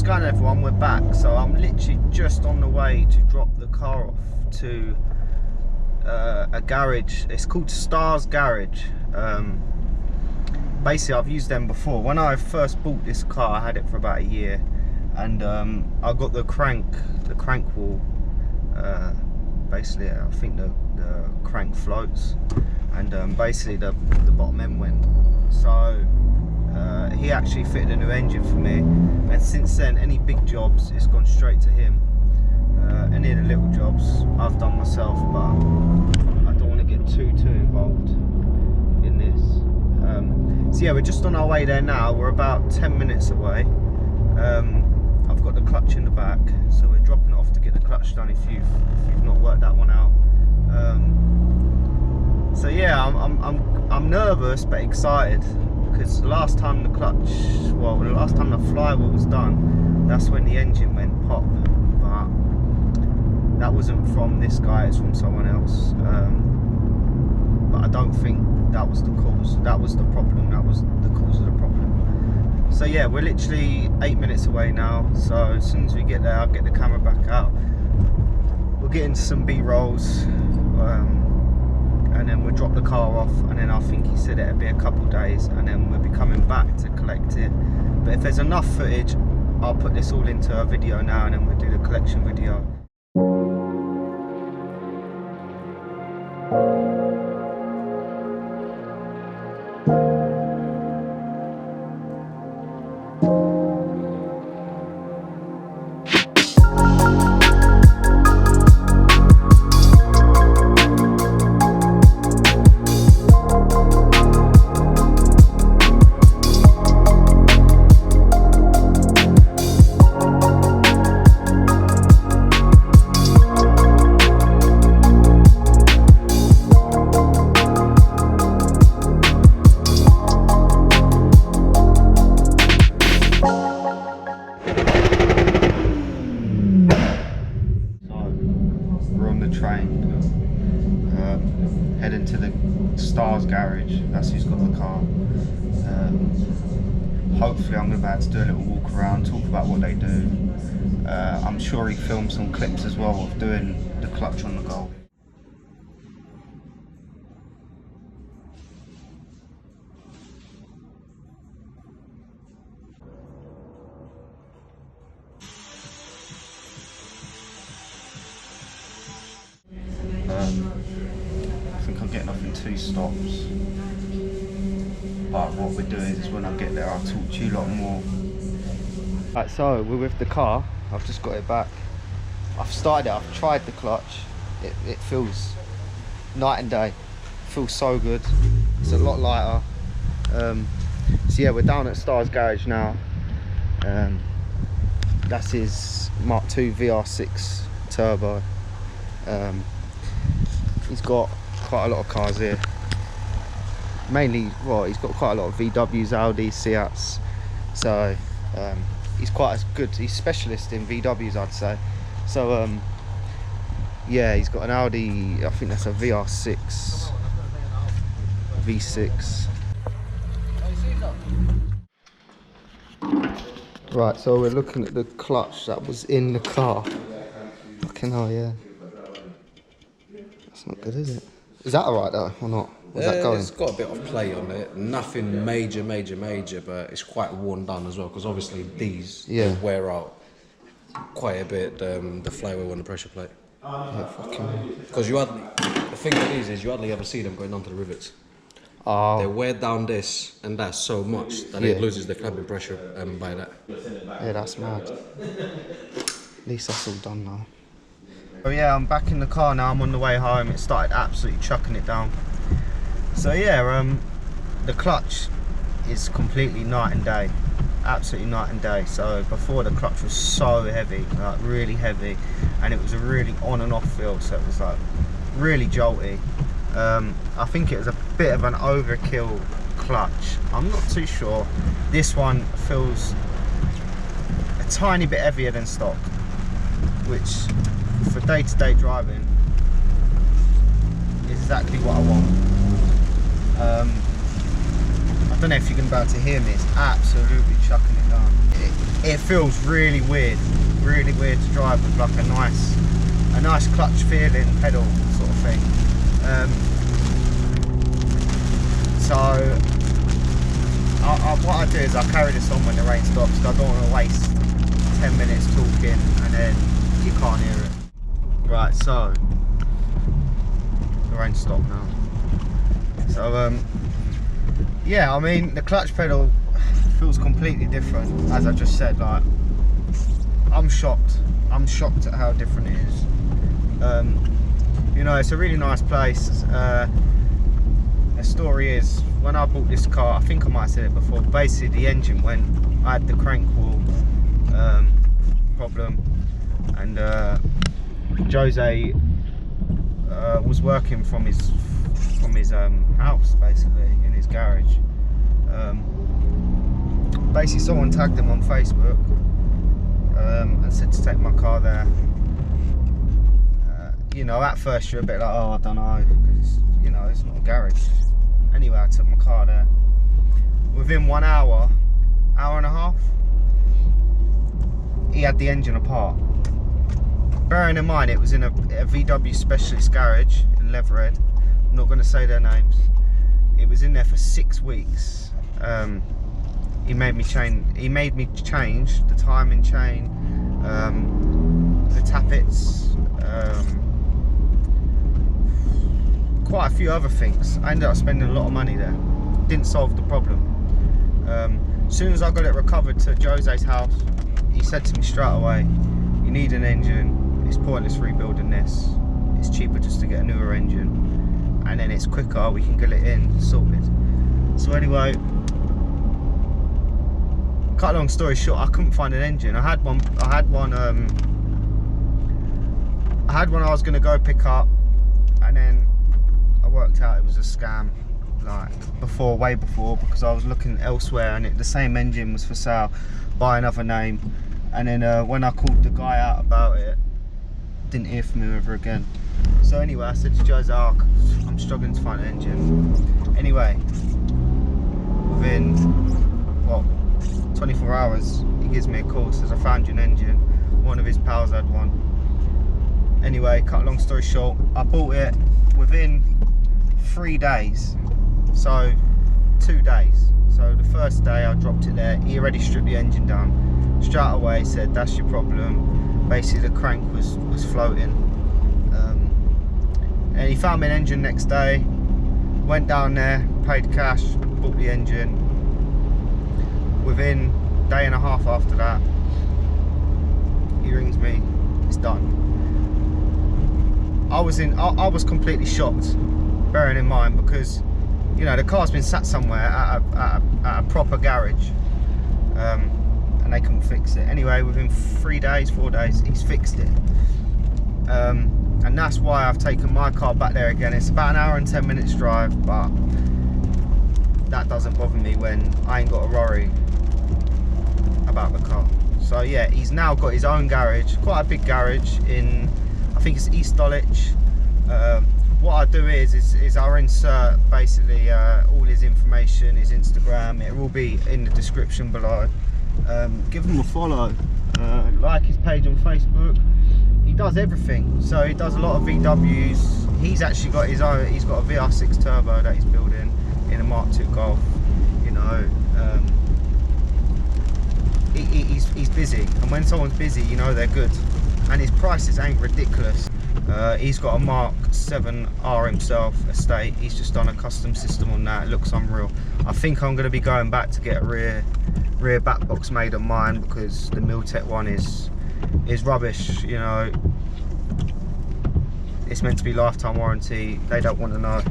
going everyone? We're back. So I'm literally just on the way to drop the car off to a garage. It's called Stars Garage. Basically I've used them before. When I first bought this car, I had it for about a year, and I got the crank wheel. Basically I think the crank floats, and basically the bottom end went. So he actually fitted a new engine for me, and since then any big jobs it's gone straight to him. Any of the little jobs I've done myself, but I don't want to get too involved in this. So yeah, we're just on our way there now. We're about 10 minutes away. I've got the clutch in the back, so we're dropping it off to get the clutch done if you've not worked that one out. So yeah, I'm nervous but excited, because the last time the last time the flywheel was done, that's when the engine went pop. But that wasn't from this guy, it's from someone else. But I don't think that was the cause. That was the problem. That was the cause of the problem. So yeah, we're literally 8 minutes away now. So as soon as we get there, I'll get the camera back out. We'll get into some B-rolls, and then we'll drop the car off. And then I think he said it'll be a couple days, and then we'll be coming back to collect it. But if there's enough footage, I'll put this all into a video now, and then we'll do the collection video. Heading to the Stars Garage. That's who's got the car. Hopefully I'm going to be able to do a little walk around, talk about what they do. I'm sure he filmed some clips as well of doing the clutch on the Golf. I think I'm getting off in 2 stops, but what we're doing is when I get there I'll talk to you a lot more. Right, so we're with the car. I've just got it back. I've started it, I've tried the clutch. It feels night and day. It feels so good. It's a lot lighter. So yeah, we're down at Stars Garage now. That's his Mark II VR6 turbo. He's got quite a lot of cars here. Mainly, well, he's got quite a lot of VWs, Audi, Seats. So he's quite good. He's specialist in VWs, I'd say. So yeah, he's got an Audi. I think that's a VR6 V6. Right, so we're looking at the clutch that was in the car. Fucking hell, yeah. That's not good, is it? Is that alright though, or not? Was that going? It's got a bit of play on it. Nothing major, but it's quite worn down as well, because obviously these wear out quite a bit, the flywheel and the pressure plate. Yeah, fucking. Because the thing with these is you hardly ever see them going down to the rivets. Oh. They wear down this and that so much that it loses the clamping pressure by that. Yeah, that's mad. At least that's all done now. Oh yeah, I'm back in the car now. I'm on the way home. It started absolutely chucking it down. So yeah, the clutch is completely night and day. Absolutely night and day. So before, the clutch was so heavy, like really heavy, and it was a really on and off feel, so it was like really jolty. I think it was a bit of an overkill clutch. I'm not too sure. This one feels a tiny bit heavier than stock, which for day-to-day driving is exactly what I want. I don't know if you're going to be able to hear me. It's absolutely chucking it down. it feels really weird to drive with like a nice clutch feeling pedal sort of thing. So what I do is I carry this on when the rain stops, because I don't want to waste 10 minutes talking and then you can't hear it. Right, so the rain stopped now. So yeah, I mean, the clutch pedal feels completely different, as I just said. Like, I'm shocked at how different it is. You know, it's a really nice place. The story is, when I bought this car, I think I might have said it before, basically the engine went. I had the crank wheel problem, and Jose was working from his house, basically, in his garage. Basically someone tagged him on Facebook and said to take my car there. You know, at first you're a bit like, oh, I don't know, because, you know, it's not a garage. Anyway, I took my car there. Within 1 hour and a half, he had the engine apart. Bearing in mind, it was in a VW specialist garage in Leatherhead. I'm not going to say their names. It was in there for 6 weeks. He made me change the timing chain, the tappets, quite a few other things. I ended up spending a lot of money there. Didn't solve the problem. As soon as I got it recovered to Jose's house, he said to me straight away, you need an engine, it's pointless rebuilding this, it's cheaper just to get a newer engine, and then it's quicker, we can get it in, sorted. So anyway, cut a long story short, I couldn't find an engine. I had one I was going to go pick up, and then I worked out it was a scam, like way before, because I was looking elsewhere and the same engine was for sale by another name. And then when I called the guy out about it, didn't hear from him ever again. So anyway, I said to Jose, oh, I'm struggling to find an engine. Anyway, within, what, 24 hours, he gives me a call, says I found you an engine. One of his pals had one. Anyway, cut a long story short, I bought it within 3 days, so 2 days. So the first day I dropped it there, he already stripped the engine down. Straight away said, that's your problem. Basically the crank was floating. And he found me an engine next day, went down there, paid cash, bought the engine. Within a day and a half after that, he rings me, it's done. I was completely shocked, bearing in mind, because, you know, the car's been sat somewhere at a proper garage, and they couldn't fix it. Anyway, within 4 days, he's fixed it. And that's why I've taken my car back there again. It's about an hour and 10 minutes drive, but that doesn't bother me when I ain't got to worry about the car. So yeah, he's now got his own garage, quite a big garage in, I think it's East Dulwich. What I do is I'll insert basically all his information, his Instagram. It will be in the description below. Give him a follow, like his page on Facebook. He does everything, so he does a lot of VWs. He's actually got his own, he's got a VR6 turbo that he's building in a Mark II Golf, you know. He's busy, and when someone's busy, you know they're good. And his prices ain't ridiculous. He's got a Mark 7 R himself, estate. He's just done a custom system on that. It looks unreal. I think I'm going to be going back to get a rear back box made on mine, because the Miltech one is rubbish, you know. It's meant to be lifetime warranty. They don't want to know.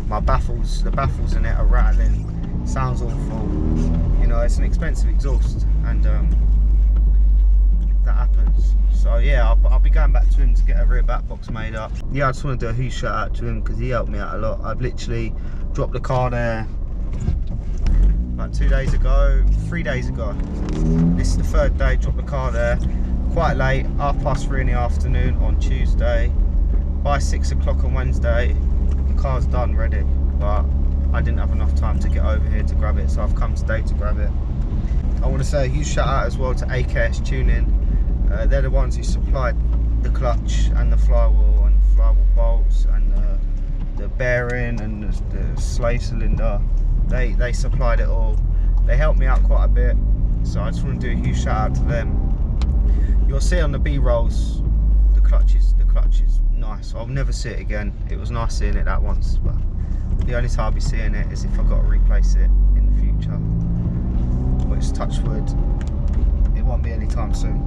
My baffles, the baffles in it are rattling. Sounds awful. You know, it's an expensive exhaust, and that happens. So yeah, I'll be going back to him to get a rear back box made up. Yeah, I just want to do a huge shout out to him, because he helped me out a lot. I've literally dropped the car there about 3 days ago. This is the third day, dropped the car there quite late, 3:30 in the afternoon on Tuesday. By 6 o'clock on Wednesday, the car's done, ready, but I didn't have enough time to get over here to grab it, so I've come today to grab it. I want to say a huge shout out as well to AKS Tuning. They're the ones who supplied the clutch and the flywheel bolts and the bearing and the slave cylinder. They supplied it all. They helped me out quite a bit, so I just want to do a huge shout out to them. You'll see on the B-rolls the clutch is nice. I'll never see it again. It was nice seeing it that once, but the only time I'll be seeing it is if I've got to replace it in the future, which, touch wood, it won't be anytime soon.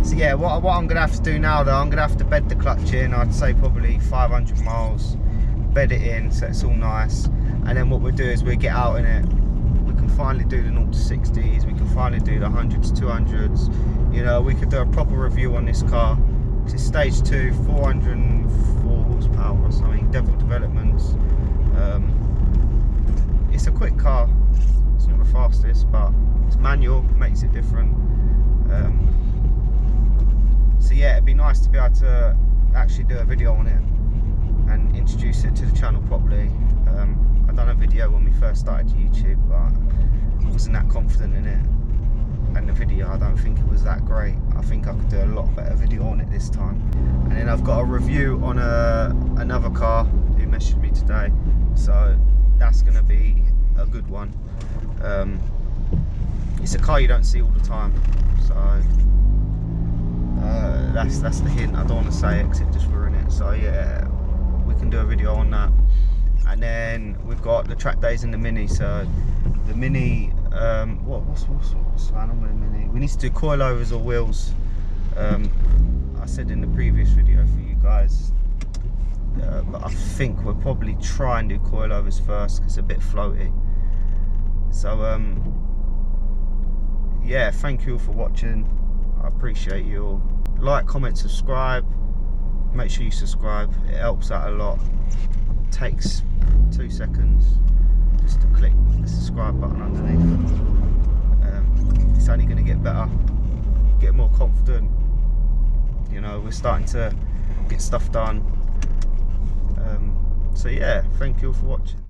So yeah, what I'm gonna have to do now though, I'm gonna have to bed the clutch in. I'd say probably 500 miles, bed it in so it's all nice, and then what we'll do is we'll get out in it. We can finally do the 0 to 60s, we can finally do the 100s, 200s. You know, we could do a proper review on this car. It's stage 2, 404 horsepower or something, Devil Developments. It's a quick car, it's not the fastest, but it's manual, makes it different. So yeah, it'd be nice to be able to actually do a video on it and introduce it to the channel properly. I done a video when we first started YouTube, but I wasn't that confident in it, and the video, I don't think it was that great. I think I could do a lot better video on it this time. And then I've got a review on another car who messaged me today, so that's going to be a good one. It's a car you don't see all the time, so that's the hint. I don't want to say it because it just ruin it. So yeah, we can do a video on that. And then we've got the track days in the Mini. So the Mini, what's going on with the Mini? We need to do coilovers or wheels. I said in the previous video for you guys, but I think we'll probably try and do coilovers first because it's a bit floaty. So yeah, thank you all for watching. I appreciate you all. Like, comment, subscribe. Make sure you subscribe, it helps out a lot. It takes 2 seconds just to click the subscribe button underneath. It's only going to get better, get more confident. You know, we're starting to get stuff done. So yeah, thank you all for watching.